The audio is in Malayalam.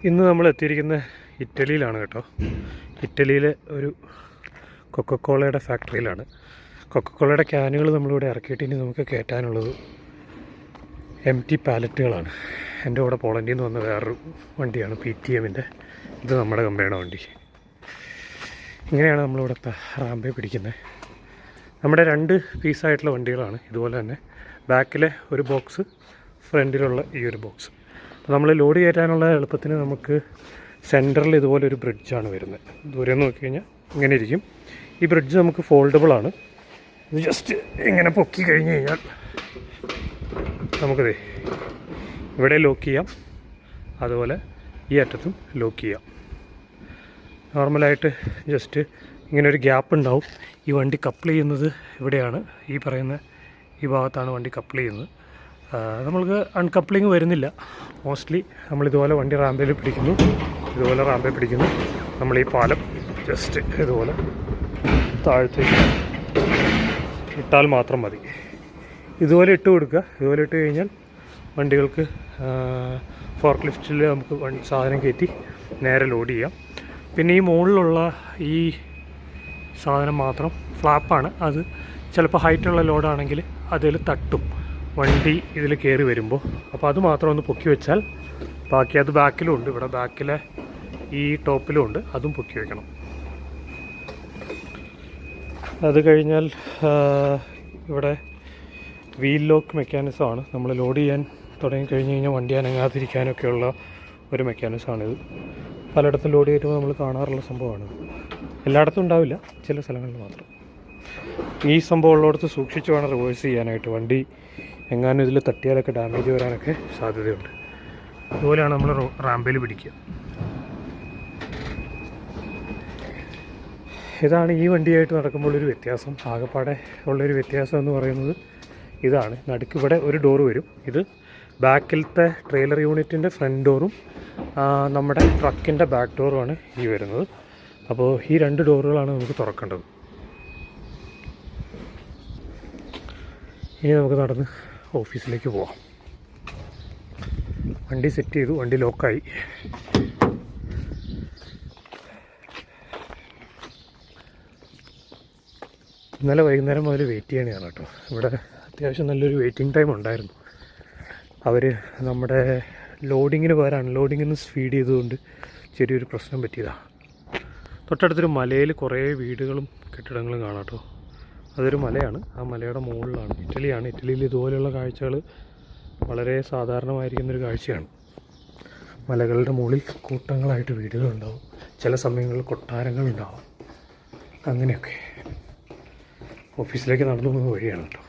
ഇന്ന് നമ്മൾ എത്തിയിരിക്കുന്ന ഇറ്റലിയിലാണ് കേട്ടോ. ഇറ്റലിയിലെ ഒരു കൊക്കക്കോളയുടെ ഫാക്ടറിയിലാണ്. കൊക്കക്കോളയുടെ ക്യാനുകൾ നമ്മളിവിടെ ഇറക്കിയിട്ട് ഇനി നമുക്ക് കയറ്റാനുള്ളത് എംറ്റി പാലറ്റുകളാണ്. എൻ്റെ കൂടെ പോളണ്ടിൽ നിന്ന് വന്ന വേറൊരു വണ്ടിയാണ് PTMൻ്റെ. ഇത് നമ്മുടെ കമ്പനിയുടെ വണ്ടി. ഇങ്ങനെയാണ് നമ്മളിവിടെ റാമ്പേ പിടിക്കുന്നത്. നമ്മുടെ 2 പീസായിട്ടുള്ള വണ്ടികളാണ്. ഇതുപോലെ തന്നെ ബാക്കിലെ ഒരു ബോക്സ്, ഫ്രണ്ടിലുള്ള ഈ ഒരു ബോക്സ്. അപ്പോൾ നമ്മൾ ലോഡ് കയറ്റാനുള്ള എളുപ്പത്തിന് നമുക്ക് സെൻറ്ററിൽ ഇതുപോലെ ഒരു ബ്രിഡ്ജാണ് വരുന്നത്. ദൂരെ നോക്കി കഴിഞ്ഞാൽ ഇങ്ങനെ ഇരിക്കും. ഈ ബ്രിഡ്ജ് നമുക്ക് ഫോൾഡബിളാണ്. ഇത് ജസ്റ്റ് ഇങ്ങനെ പൊക്കി കഴിഞ്ഞ് കഴിഞ്ഞാൽ നമുക്കതേ ഇവിടെ ലോക്ക് ചെയ്യാം, അതുപോലെ ഈ അറ്റത്തും ലോക്ക് ചെയ്യാം. നോർമലായിട്ട് ജസ്റ്റ് ഇങ്ങനെ ഒരു ഗ്യാപ്പ് ഉണ്ടാവും. ഈ വണ്ടി കപ്പിൾ ചെയ്യുന്നത് ഇവിടെയാണ്, ഈ പറയുന്ന ഈ ഭാഗത്താണ് വണ്ടി കപ്പിൾ ചെയ്യുന്നത്. നമ്മൾക്ക് അൺകപ്ലിങ് വരുന്നില്ല. മോസ്റ്റ്ലി നമ്മളിതുപോലെ വണ്ടി റാമ്പയിൽ പിടിക്കുന്നു, ഇതുപോലെ റാമ്പയിൽ പിടിക്കുന്നു. നമ്മൾ ഈ പാലം ജസ്റ്റ് ഇതുപോലെ താഴത്തേക്ക് ഇട്ടാൽ മാത്രം മതി. ഇതുപോലെ ഇട്ട് കൊടുക്കുക. ഇതുപോലെ ഇട്ട് കഴിഞ്ഞാൽ വണ്ടികൾക്ക് ഫോർക്ക് ലിഫ്റ്റിൽ നമുക്ക് സാധനം കയറ്റി നേരെ ലോഡ് ചെയ്യാം. പിന്നെ ഈ മുകളിലുള്ള ഈ സാധനം മാത്രം ഫ്ലാപ്പാണ്. അത് ചിലപ്പോൾ ഹൈറ്റുള്ള ലോഡാണെങ്കിൽ അതിൽ തട്ടും വണ്ടി ഇതിൽ കയറി വരുമ്പോൾ. അപ്പോൾ അത് മാത്രം ഒന്ന് പൊക്കി വെച്ചാൽ ബാക്കി അത് ബാക്കിലും ഉണ്ട്. ഇവിടെ ബാക്കിലെ ഈ ടോപ്പിലും ഉണ്ട്, അതും പൊക്കി വെക്കണം. അത് കഴിഞ്ഞാൽ ഇവിടെ വീൽ ലോക്ക് മെക്കാനിസമാണ്. നമ്മൾ ലോഡ് ചെയ്യാൻ തുടങ്ങിക്കഴിഞ്ഞ് കഴിഞ്ഞാൽ വണ്ടി അനങ്ങാതിരിക്കാനൊക്കെയുള്ള ഒരു മെക്കാനിസമാണിത്. പലയിടത്തും ലോഡ് ചെയ്യുമ്പോൾ നമ്മൾ കാണാറുള്ള സംഭവമാണ്. എല്ലായിടത്തും ഉണ്ടാവില്ല, ചില സ്ഥലങ്ങളിൽ മാത്രം. ഈ സംഭവം ഉള്ളിടത്ത് സൂക്ഷിച്ച് വേണം റിവേഴ്സ് ചെയ്യാനായിട്ട്. വണ്ടി എങ്ങാനും ഇതിൽ തട്ടിയാലൊക്കെ ഡാമേജ് വരാനൊക്കെ സാധ്യതയുണ്ട്. അതുപോലെയാണ് നമ്മൾ റാമ്പയിൽ പിടിക്കുക. ഇതാണ് ഈ വണ്ടിയായിട്ട് നടക്കുമ്പോൾ ഒരു വ്യത്യാസം. ആകെപ്പാടെ ഉള്ളൊരു വ്യത്യാസം എന്ന് പറയുന്നത് ഇതാണ്. നടുക്ക് ഇവിടെ ഒരു ഡോറ് വരും. ഇത് ബാക്കിലത്തെ ട്രെയിലർ യൂണിറ്റിൻ്റെ ഫ്രണ്ട് ഡോറും നമ്മുടെ ട്രക്കിൻ്റെ ബാക്ക് ഡോറുമാണ് ഈ വരുന്നത്. അപ്പോൾ ഈ 2 ഡോറുകളാണ് നമുക്ക് തുറക്കേണ്ടത്. ഇനി നമുക്ക് നടന്ന് ഓഫീസിലേക്ക് പോവാം. വണ്ടി സെറ്റ് ചെയ്തു, വണ്ടി ലോക്കായി. ഇന്നലെ വൈകുന്നേരം മുതൽ വെയിറ്റ് ചെയ്യണതാണ് കേട്ടോ. ഇവിടെ അത്യാവശ്യം നല്ലൊരു വെയിറ്റിംഗ് ടൈം ഉണ്ടായിരുന്നു. അവർ നമ്മുടെ ലോഡിങ്ങിന് പകരം അൺലോഡിങ്ങിന് സ്പീഡ് ചെയ്തുകൊണ്ട് ചെറിയൊരു പ്രശ്നം പറ്റിയതാണ്. തൊട്ടടുത്തൊരു മലയിൽ കുറേ വീടുകളും കെട്ടിടങ്ങളും കാണാം കേട്ടോ. അതൊരു മലയാണ്. ആ മലയുടെ മുകളിലാണ്. ഇറ്റലിയാണ്. ഇറ്റലിയിൽ ഇതുപോലെയുള്ള കാഴ്ചകൾ വളരെ സാധാരണമായിരിക്കുന്നൊരു കാഴ്ചയാണ്. മലകളുടെ മുകളിൽ കൂട്ടങ്ങളായിട്ട് വീടുകളുണ്ടാവും, ചില സമയങ്ങളിൽ കൊട്ടാരങ്ങളുണ്ടാവും. അങ്ങനെയൊക്കെ ഓഫീസിലേക്ക് നടന്നു പോകുന്ന വഴിയാണ് കേട്ടോ.